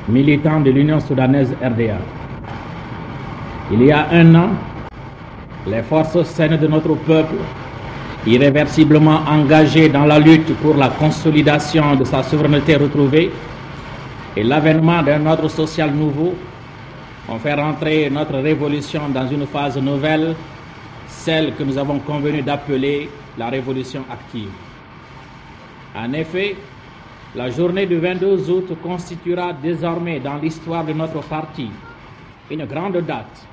militant de l'Union soudanaise RDA. Il y a un an, les forces saines de notre peuple, irréversiblement engagées dans la lutte pour la consolidation de sa souveraineté retrouvée et l'avènement d'un ordre social nouveau, ont fait rentrer notre révolution dans une phase nouvelle, celle que nous avons convenu d'appeler la révolution active. En effet, la journée du 22 août constituera désormais dans l'histoire de notre parti une grande date,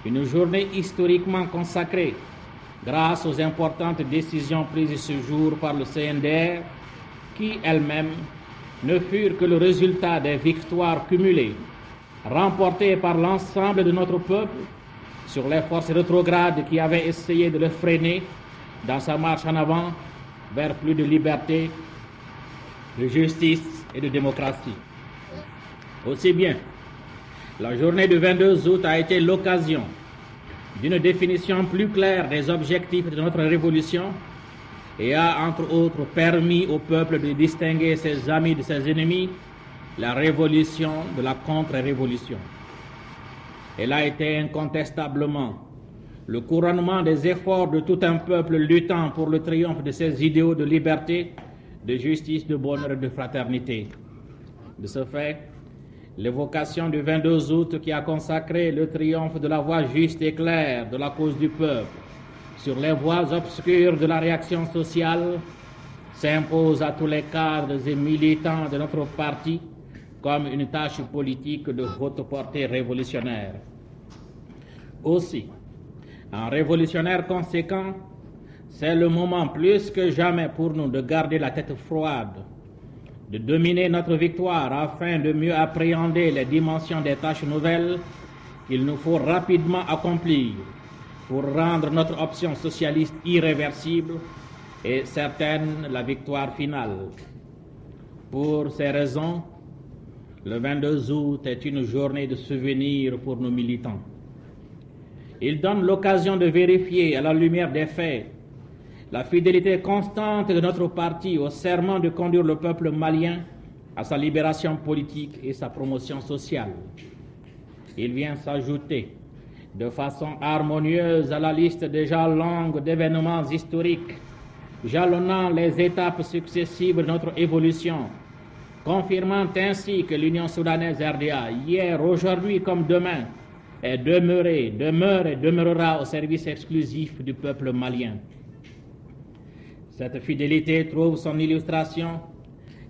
une journée historiquement consacrée grâce aux importantes décisions prises ce jour par le CNDR qui elles-mêmes ne furent que le résultat des victoires cumulées remportées par l'ensemble de notre peuple sur les forces rétrogrades qui avaient essayé de le freiner dans sa marche en avant vers plus de liberté, de justice et de démocratie. Aussi bien, la journée du 22 août a été l'occasion d'une définition plus claire des objectifs de notre révolution et a, entre autres, permis au peuple de distinguer ses amis de ses ennemis, la révolution de la contre-révolution. Elle a été incontestablement le couronnement des efforts de tout un peuple luttant pour le triomphe de ses idéaux de liberté, de justice, de bonheur et de fraternité. De ce fait, l'évocation du 22 août qui a consacré le triomphe de la voie juste et claire de la cause du peuple sur les voies obscures de la réaction sociale s'impose à tous les cadres et militants de notre parti comme une tâche politique de haute portée révolutionnaire. Aussi, en révolutionnaire conséquent, c'est le moment plus que jamais pour nous de garder la tête froide, de dominer notre victoire afin de mieux appréhender les dimensions des tâches nouvelles qu'il nous faut rapidement accomplir pour rendre notre option socialiste irréversible et certaine la victoire finale. Pour ces raisons, le 22 août est une journée de souvenir pour nos militants. Il donne l'occasion de vérifier à la lumière des faits la fidélité constante de notre parti au serment de conduire le peuple malien à sa libération politique et sa promotion sociale. Il vient s'ajouter de façon harmonieuse à la liste déjà longue d'événements historiques jalonnant les étapes successives de notre évolution, confirmant ainsi que l'Union soudanaise RDA, hier, aujourd'hui comme demain, est demeure et demeurera au service exclusif du peuple malien. Cette fidélité trouve son illustration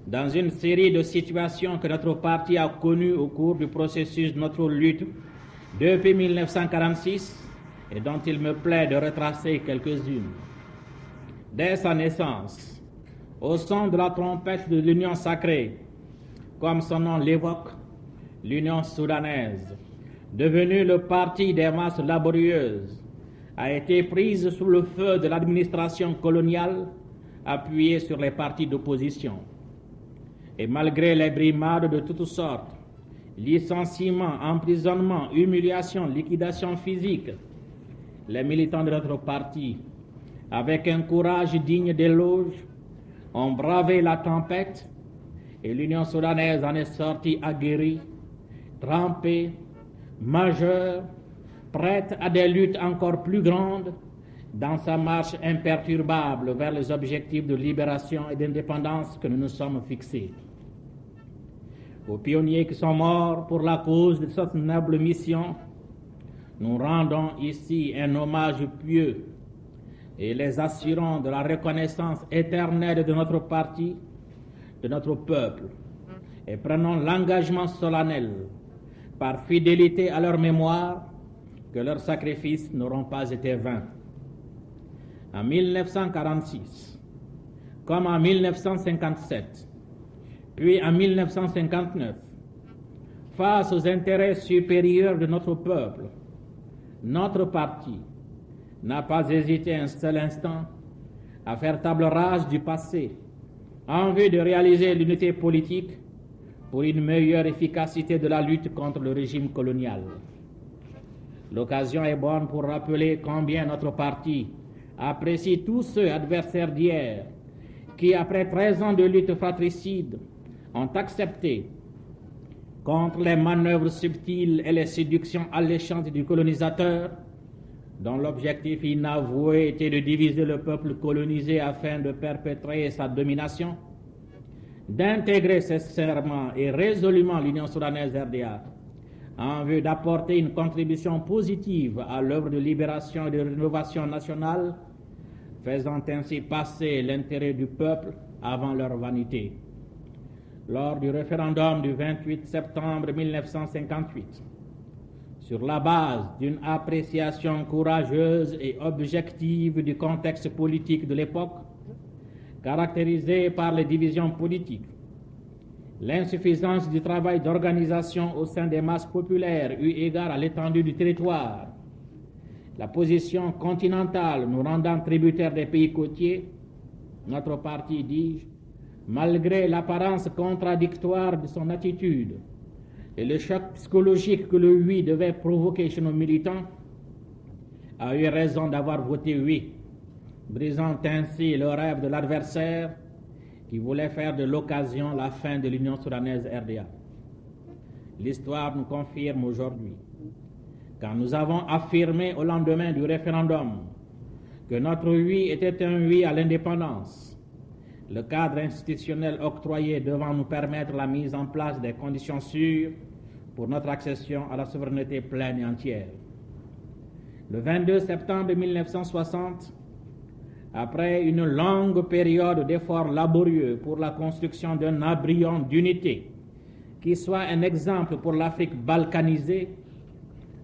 dans une série de situations que notre parti a connues au cours du processus de notre lutte depuis 1946 et dont il me plaît de retracer quelques-unes. Dès sa naissance, au son de la trompette de l'Union sacrée, comme son nom l'évoque, l'Union soudanaise, devenue le parti des masses laborieuses, a été prise sous le feu de l'administration coloniale appuyée sur les partis d'opposition. Et malgré les brimades de toutes sortes, licenciements, emprisonnements, humiliations, liquidations physiques, les militants de notre parti, avec un courage digne d'éloge, ont bravé la tempête et l'Union soudanaise en est sortie aguerrie, trempée, majeure, prête à des luttes encore plus grandes dans sa marche imperturbable vers les objectifs de libération et d'indépendance que nous nous sommes fixés. Aux pionniers qui sont morts pour la cause de cette noble mission, nous rendons ici un hommage pieux et les assurons de la reconnaissance éternelle de notre parti, de notre peuple, et prenons l'engagement solennel, par fidélité à leur mémoire, que leurs sacrifices n'auront pas été vains. En 1946, comme en 1957, puis en 1959, face aux intérêts supérieurs de notre peuple, notre parti n'a pas hésité un seul instant à faire table rase du passé en vue de réaliser l'unité politique pour une meilleure efficacité de la lutte contre le régime colonial. L'occasion est bonne pour rappeler combien notre parti apprécie tous ceux adversaires d'hier qui, après 13 ans de lutte fratricide, ont accepté contre les manœuvres subtiles et les séductions alléchantes du colonisateur, dont l'objectif inavoué était de diviser le peuple colonisé afin de perpétrer sa domination, d'intégrer sincèrement et résolument l'Union soudanaise RDA en vue d'apporter une contribution positive à l'œuvre de libération et de rénovation nationale, faisant ainsi passer l'intérêt du peuple avant leur vanité. Lors du référendum du 28 septembre 1958, sur la base d'une appréciation courageuse et objective du contexte politique de l'époque, caractérisé par les divisions politiques, l'insuffisance du travail d'organisation au sein des masses populaires eu égard à l'étendue du territoire, la position continentale nous rendant tributaires des pays côtiers, notre parti, dis-je, malgré l'apparence contradictoire de son attitude et le choc psychologique que le oui devait provoquer chez nos militants, a eu raison d'avoir voté oui, brisant ainsi le rêve de l'adversaire qui voulait faire de l'occasion la fin de l'Union soudanaise RDA. L'histoire nous confirme aujourd'hui, quand nous avons affirmé au lendemain du référendum que notre oui était un oui à l'indépendance, le cadre institutionnel octroyé devant nous permettre la mise en place des conditions sûres pour notre accession à la souveraineté pleine et entière. Le 22 septembre 1960, après une longue période d'efforts laborieux pour la construction d'un embryon d'unité qui soit un exemple pour l'Afrique balkanisée,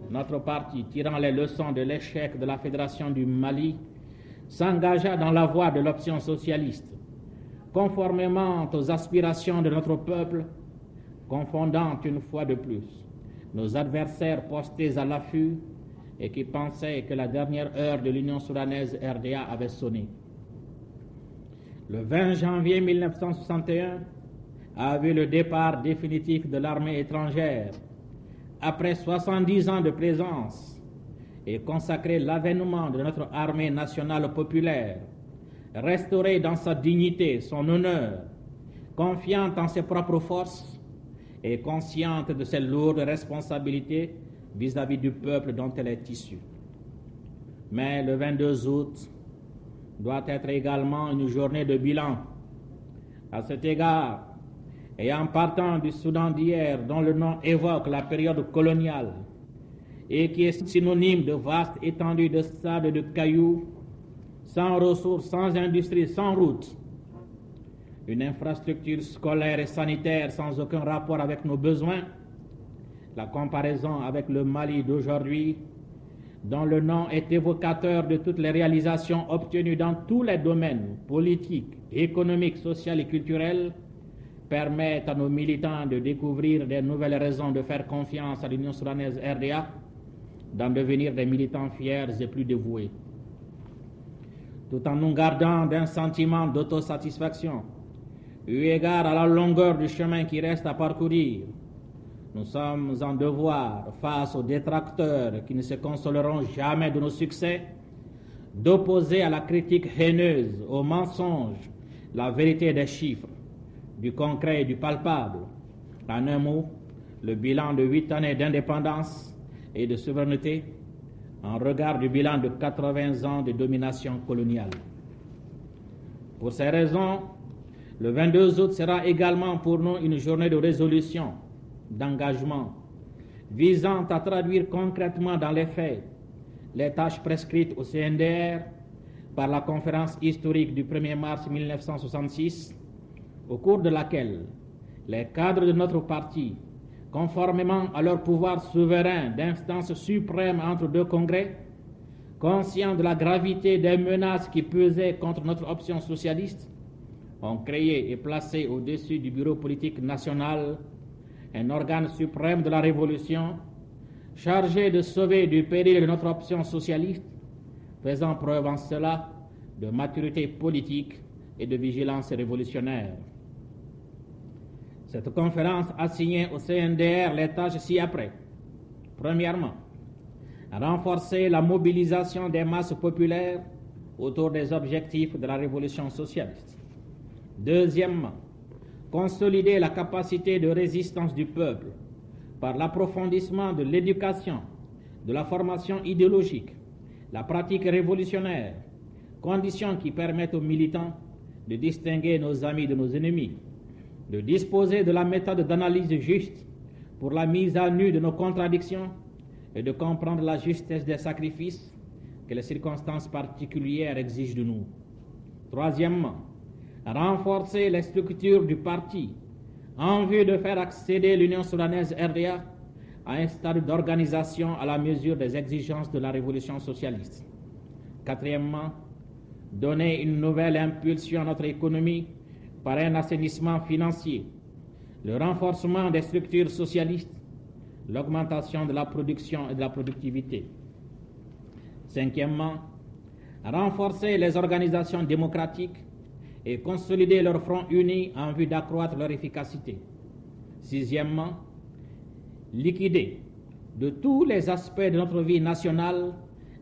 notre parti, tirant les leçons de l'échec de la Fédération du Mali, s'engagea dans la voie de l'option socialiste, conformément aux aspirations de notre peuple, confondant une fois de plus nos adversaires postés à l'affût et qui pensaient que la dernière heure de l'Union soudanaise RDA avait sonné. Le 20 janvier 1961 a vu le départ définitif de l'armée étrangère, après 70 ans de présence, et consacré l'avènement de notre armée nationale populaire, restaurée dans sa dignité, son honneur, confiante en ses propres forces et consciente de ses lourdes responsabilités vis-à-vis du peuple dont elle est issue. Mais le 22 août doit être également une journée de bilan. À cet égard, et en partant du Soudan d'hier, dont le nom évoque la période coloniale et qui est synonyme de vaste étendue de sable et de cailloux, sans ressources, sans industrie, sans route, une infrastructure scolaire et sanitaire sans aucun rapport avec nos besoins, la comparaison avec le Mali d'aujourd'hui, dont le nom est évocateur de toutes les réalisations obtenues dans tous les domaines politiques, économiques, sociaux et culturels, permettent à nos militants de découvrir des nouvelles raisons de faire confiance à l'Union soudanaise RDA, d'en devenir des militants fiers et plus dévoués. Tout en nous gardant d'un sentiment d'autosatisfaction, eu égard à la longueur du chemin qui reste à parcourir, nous sommes en devoir, face aux détracteurs qui ne se consoleront jamais de nos succès, d'opposer à la critique haineuse, au mensonge, la vérité des chiffres, du concret et du palpable. En un mot, le bilan de 8 années d'indépendance et de souveraineté en regard du bilan de 80 ans de domination coloniale. Pour ces raisons, le 22 août sera également pour nous une journée de résolution, d'engagement, visant à traduire concrètement dans les faits les tâches prescrites au CNDR par la conférence historique du 1er mars 1966, au cours de laquelle les cadres de notre parti, conformément à leur pouvoir souverain d'instance suprême entre deux congrès, conscients de la gravité des menaces qui pesaient contre notre option socialiste, ont créé et placé au-dessus du bureau politique national un organe suprême de la révolution chargé de sauver du péril de notre option socialiste, faisant preuve en cela de maturité politique et de vigilance révolutionnaire. Cette conférence a signé au CNDR les tâches ci-après. Premièrement, renforcer la mobilisation des masses populaires autour des objectifs de la révolution socialiste. Deuxièmement, consolider la capacité de résistance du peuple par l'approfondissement de l'éducation, de la formation idéologique, la pratique révolutionnaire, conditions qui permettent aux militants de distinguer nos amis de nos ennemis, de disposer de la méthode d'analyse juste pour la mise à nu de nos contradictions et de comprendre la justesse des sacrifices que les circonstances particulières exigent de nous. Troisièmement, renforcer les structures du parti en vue de faire accéder l'Union soudanaise RDA à un stade d'organisation à la mesure des exigences de la révolution socialiste. Quatrièmement, donner une nouvelle impulsion à notre économie par un assainissement financier, le renforcement des structures socialistes, l'augmentation de la production et de la productivité. Cinquièmement, renforcer les organisations démocratiques et consolider leur front uni en vue d'accroître leur efficacité. Sixièmement, liquider de tous les aspects de notre vie nationale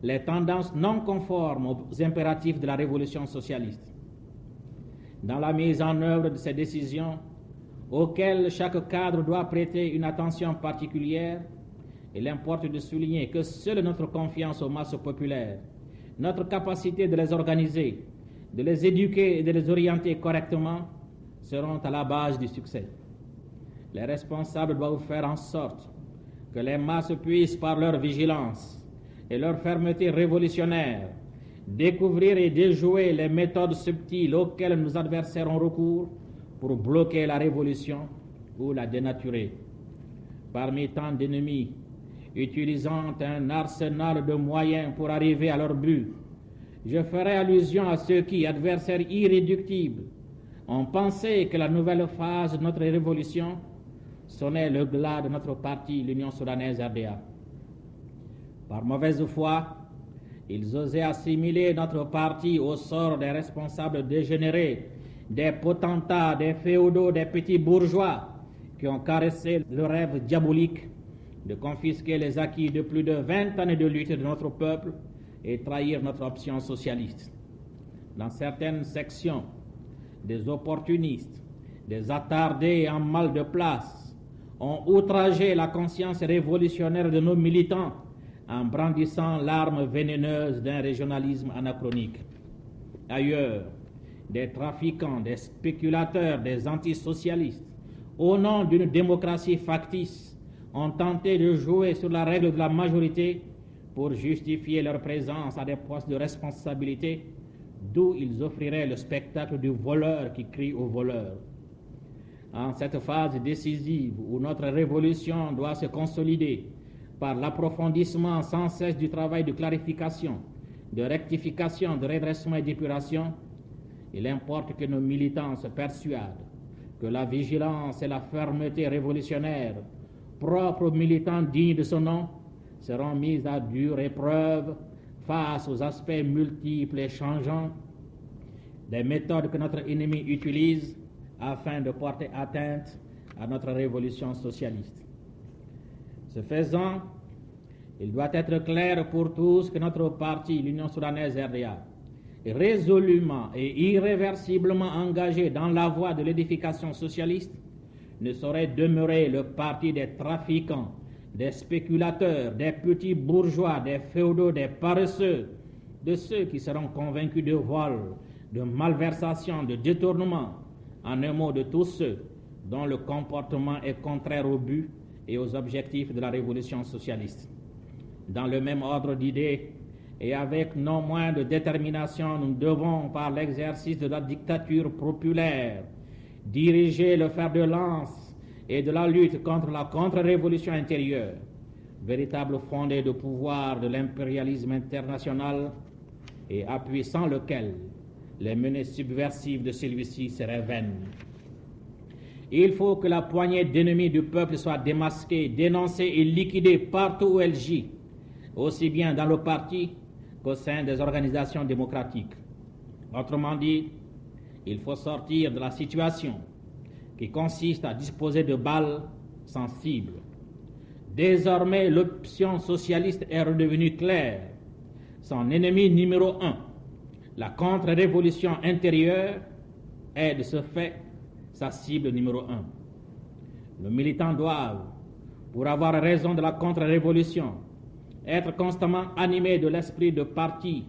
les tendances non conformes aux impératifs de la révolution socialiste. Dans la mise en œuvre de ces décisions, auxquelles chaque cadre doit prêter une attention particulière, il importe de souligner que seule notre confiance aux masses populaires, notre capacité de les organiser, de les éduquer et de les orienter correctement seront à la base du succès. Les responsables doivent faire en sorte que les masses puissent, par leur vigilance et leur fermeté révolutionnaire, découvrir et déjouer les méthodes subtiles auxquelles nos adversaires ont recours pour bloquer la révolution ou la dénaturer. Parmi tant d'ennemis utilisant un arsenal de moyens pour arriver à leur but, je ferai allusion à ceux qui, adversaires irréductibles, ont pensé que la nouvelle phase de notre révolution sonnait le glas de notre parti, l'Union soudanaise RDA. Par mauvaise foi, ils osaient assimiler notre parti au sort des responsables dégénérés, des potentats, des féodaux, des petits bourgeois qui ont caressé le rêve diabolique de confisquer les acquis de plus de 20 années de lutte de notre peuple et trahir notre option socialiste. Dans certaines sections, des opportunistes, des attardés en mal de place ont outragé la conscience révolutionnaire de nos militants en brandissant l'arme vénéneuse d'un régionalisme anachronique. Ailleurs, des trafiquants, des spéculateurs, des antisocialistes, au nom d'une démocratie factice, ont tenté de jouer sur la règle de la majorité pour justifier leur présence à des postes de responsabilité, d'où ils offriraient le spectacle du voleur qui crie au voleur. En cette phase décisive où notre révolution doit se consolider par l'approfondissement sans cesse du travail de clarification, de rectification, de redressement et d'épuration, il importe que nos militants se persuadent que la vigilance et la fermeté révolutionnaire, propres aux militants dignes de ce nom, seront mises à dure épreuve face aux aspects multiples et changeants des méthodes que notre ennemi utilise afin de porter atteinte à notre révolution socialiste. Ce faisant, il doit être clair pour tous que notre parti, l'Union soudanaise RDA, est résolument et irréversiblement engagé dans la voie de l'édification socialiste, ne saurait demeurer le parti des trafiquants, des spéculateurs, des petits bourgeois, des féodaux, des paresseux, de ceux qui seront convaincus de vol, de malversation, de détournement, en un mot de tous ceux dont le comportement est contraire au but et aux objectifs de la révolution socialiste. Dans le même ordre d'idées et avec non moins de détermination, nous devons, par l'exercice de la dictature populaire, diriger le fer de lance et de la lutte contre la contre-révolution intérieure, véritable fondé de pouvoir de l'impérialisme international et appui sans lequel les menées subversives de celui-ci seraient vaines. Il faut que la poignée d'ennemis du peuple soit démasquée, dénoncée et liquidée partout où elle gît, aussi bien dans le parti qu'au sein des organisations démocratiques. Autrement dit, il faut sortir de la situation qui consiste à disposer de balles sans cible. Désormais, l'option socialiste est redevenue claire. Son ennemi numéro 1, la contre-révolution intérieure, est de ce fait sa cible numéro 1. Nos militants doivent, pour avoir raison de la contre-révolution, être constamment animé de l'esprit de parti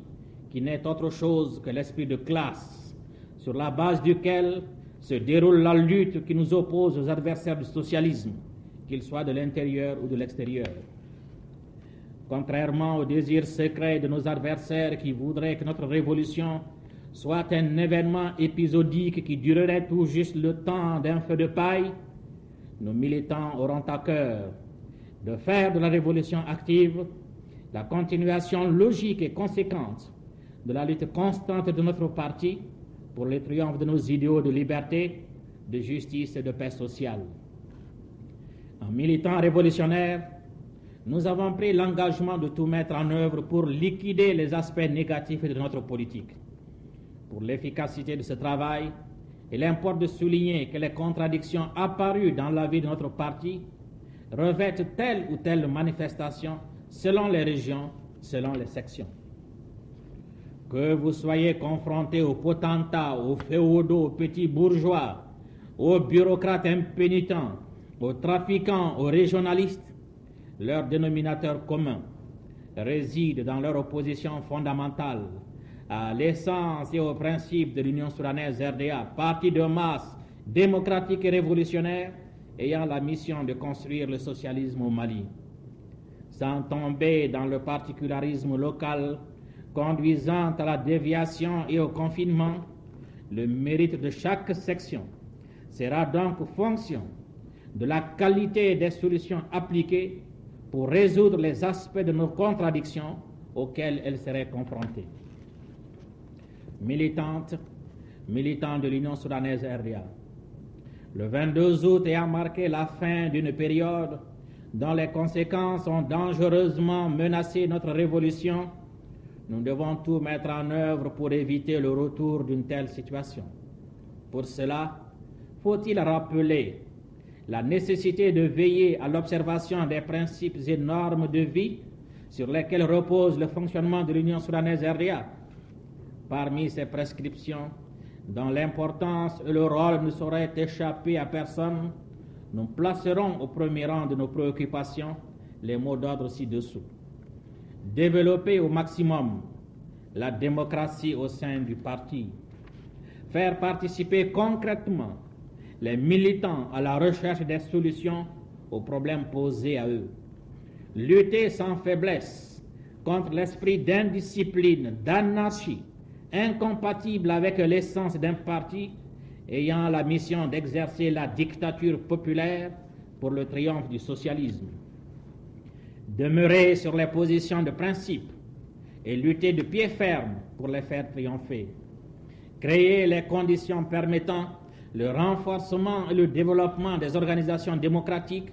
qui n'est autre chose que l'esprit de classe, sur la base duquel se déroule la lutte qui nous oppose aux adversaires du socialisme, qu'ils soient de l'intérieur ou de l'extérieur. Contrairement au désir secret de nos adversaires qui voudraient que notre révolution soit un événement épisodique qui durerait tout juste le temps d'un feu de paille, nos militants auront à cœur de faire de la révolution active la continuation logique et conséquente de la lutte constante de notre parti pour le triomphe de nos idéaux de liberté, de justice et de paix sociale. En militant révolutionnaire, nous avons pris l'engagement de tout mettre en œuvre pour liquider les aspects négatifs de notre politique. Pour l'efficacité de ce travail, il importe de souligner que les contradictions apparues dans la vie de notre parti revêtent telle ou telle manifestation selon les régions, selon les sections. Que vous soyez confrontés aux potentats, aux féodaux, aux petits bourgeois, aux bureaucrates impénitents, aux trafiquants, aux régionalistes, leur dénominateur commun réside dans leur opposition fondamentale à l'essence et aux principes de l'Union soudanaise RDA, parti de masse démocratique et révolutionnaire ayant la mission de construire le socialisme au Mali. Sans tomber dans le particularisme local conduisant à la déviation et au confinement, le mérite de chaque section sera donc fonction de la qualité des solutions appliquées pour résoudre les aspects de nos contradictions auxquelles elles seraient confrontées. Militantes, militants de l'Union soudanaise RDA, le 22 août ayant marqué la fin d'une période dont les conséquences ont dangereusement menacé notre révolution, nous devons tout mettre en œuvre pour éviter le retour d'une telle situation. Pour cela, faut-il rappeler la nécessité de veiller à l'observation des principes et normes de vie sur lesquels repose le fonctionnement de l'Union soudanaise RDA. Parmi ces prescriptions, dont l'importance et le rôle ne sauraient échapper à personne, nous placerons au premier rang de nos préoccupations les mots d'ordre ci-dessous. Développer au maximum la démocratie au sein du parti. Faire participer concrètement les militants à la recherche des solutions aux problèmes posés à eux. Lutter sans faiblesse contre l'esprit d'indiscipline, d'anarchie, incompatible avec l'essence d'un parti ayant la mission d'exercer la dictature populaire pour le triomphe du socialisme. Demeurer sur les positions de principe et lutter de pied ferme pour les faire triompher. Créer les conditions permettant le renforcement et le développement des organisations démocratiques,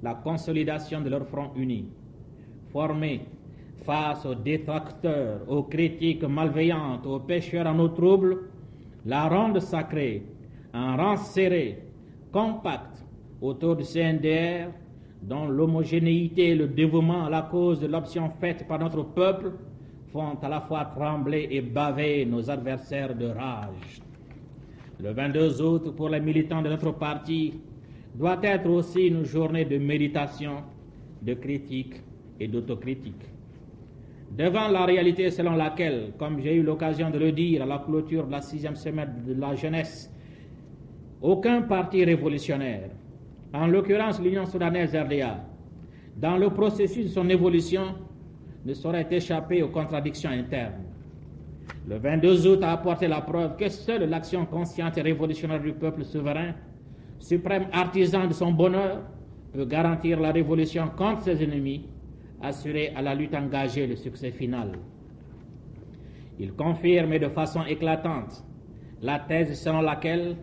la consolidation de leur front uni. Former face aux détracteurs, aux critiques malveillantes, aux pécheurs en eau trouble, la ronde sacrée, un rang serré, compact, autour du CNDR, dont l'homogénéité et le dévouement à la cause de l'option faite par notre peuple font à la fois trembler et baver nos adversaires de rage. Le 22 août, pour les militants de notre parti, doit être aussi une journée de méditation, de critique et d'autocritique. Devant la réalité selon laquelle, comme j'ai eu l'occasion de le dire à la clôture de la 6e semaine de la jeunesse, aucun parti révolutionnaire, en l'occurrence l'Union soudanaise RDA, dans le processus de son évolution, ne saurait échapper aux contradictions internes. Le 22 août a apporté la preuve que seule l'action consciente et révolutionnaire du peuple souverain, suprême artisan de son bonheur, peut garantir la révolution contre ses ennemis, assurer à la lutte engagée le succès final. Il confirme de façon éclatante la thèse selon laquelle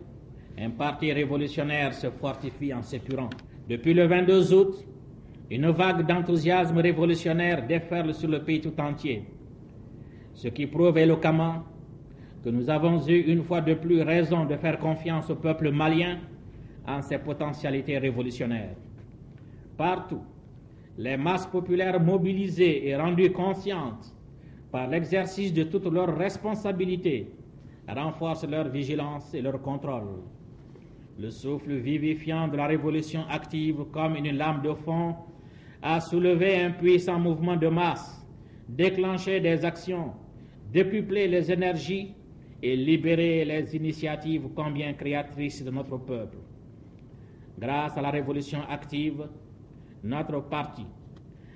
un parti révolutionnaire se fortifie en s'épurant. Depuis le 22 août, une vague d'enthousiasme révolutionnaire déferle sur le pays tout entier, ce qui prouve éloquemment que nous avons eu une fois de plus raison de faire confiance au peuple malien en ses potentialités révolutionnaires. Partout, les masses populaires mobilisées et rendues conscientes par l'exercice de toutes leurs responsabilités renforcent leur vigilance et leur contrôle. le souffle vivifiant de la révolution active comme une lame de fond, a soulevé un puissant mouvement de masse, déclenché des actions, décuplé les énergies et libéré les initiatives combien créatrices de notre peuple. Grâce à la révolution active, notre parti,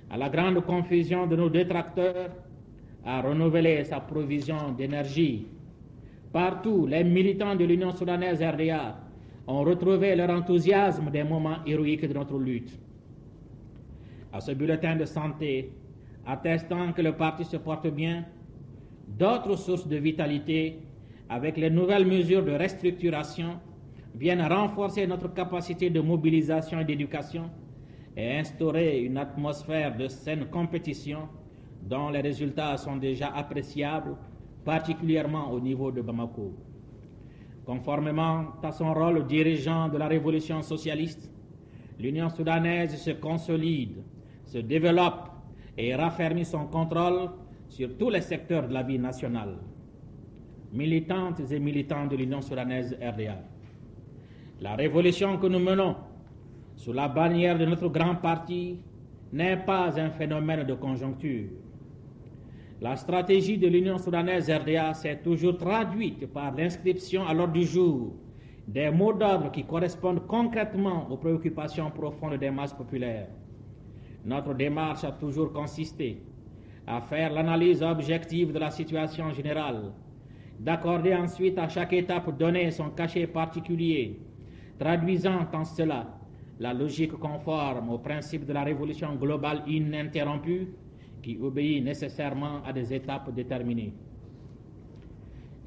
à la grande confusion de nos détracteurs, a renouvelé sa provision d'énergie. Partout, les militants de l'Union soudanaise RDA ont retrouvé leur enthousiasme des moments héroïques de notre lutte. À ce bulletin de santé, attestant que le parti se porte bien, d'autres sources de vitalité, avec les nouvelles mesures de restructuration, viennent renforcer notre capacité de mobilisation et d'éducation et instaurer une atmosphère de saine compétition dont les résultats sont déjà appréciables, particulièrement au niveau de Bamako. Conformément à son rôle dirigeant de la révolution socialiste, l'Union soudanaise se consolide, se développe et raffermit son contrôle sur tous les secteurs de la vie nationale. Militantes et militants de l'Union soudanaise RDA, la révolution que nous menons sous la bannière de notre grand parti n'est pas un phénomène de conjoncture. La stratégie de l'Union soudanaise RDA s'est toujours traduite par l'inscription à l'ordre du jour des mots d'ordre qui correspondent concrètement aux préoccupations profondes des masses populaires. Notre démarche a toujours consisté à faire l'analyse objective de la situation générale, d'accorder ensuite à chaque étape donnée son cachet particulier, traduisant en cela la logique conforme au principe de la révolution globale ininterrompue qui obéit nécessairement à des étapes déterminées.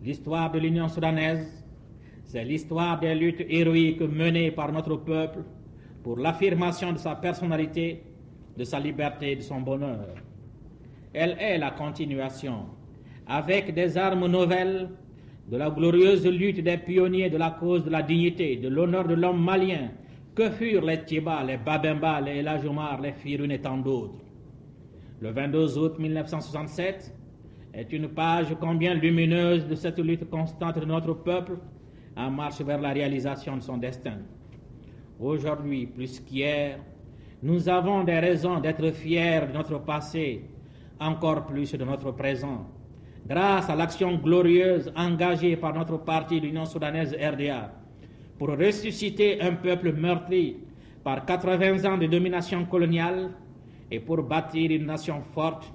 L'histoire de l'Union soudanaise, c'est l'histoire des luttes héroïques menées par notre peuple pour l'affirmation de sa personnalité, de sa liberté et de son bonheur. Elle est la continuation, avec des armes nouvelles, de la glorieuse lutte des pionniers de la cause de la dignité, de l'honneur de l'homme malien, que furent les Thiéba, les Babemba, les El Hadj Omar, les Firun et tant d'autres. Le 22 août 1967 est une page combien lumineuse de cette lutte constante de notre peuple en marche vers la réalisation de son destin. Aujourd'hui, plus qu'hier, nous avons des raisons d'être fiers de notre passé, encore plus de notre présent. Grâce à l'action glorieuse engagée par notre parti, l'Union soudanaise RDA, pour ressusciter un peuple meurtri par 80 ans de domination coloniale et pour bâtir une nation forte,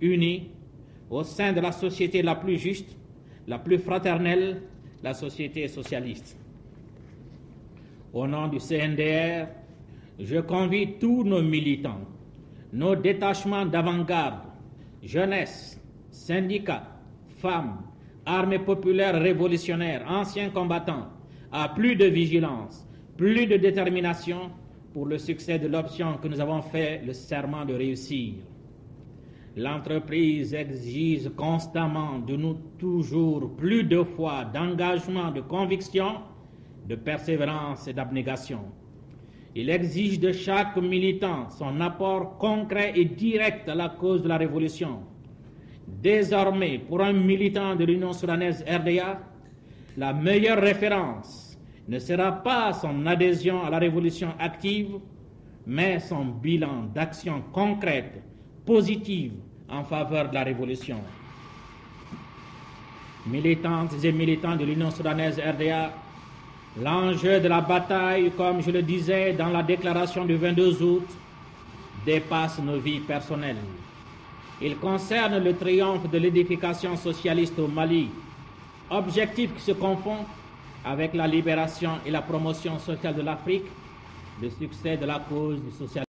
unie, au sein de la société la plus juste, la plus fraternelle, la société socialiste. Au nom du CNDR, je convie tous nos militants, nos détachements d'avant-garde, jeunesse, syndicats, femmes, armées populaires révolutionnaires, anciens combattants, à plus de vigilance, plus de détermination pour le succès de l'option que nous avons fait le serment de réussir. L'entreprise exige constamment de nous toujours plus de foi, d'engagement, de conviction, de persévérance et d'abnégation. Il exige de chaque militant son apport concret et direct à la cause de la révolution. Désormais, pour un militant de l'Union soudanaise RDA, la meilleure référence ne sera pas son adhésion à la révolution active, mais son bilan d'action concrète, positive en faveur de la révolution. Militantes et militants de l'Union soudanaise RDA, l'enjeu de la bataille, comme je le disais dans la déclaration du 22 août, dépasse nos vies personnelles. Il concerne le triomphe de l'édification socialiste au Mali, objectif qui se confond avec la libération et la promotion sociale de l'Afrique, le succès de la cause du socialisme.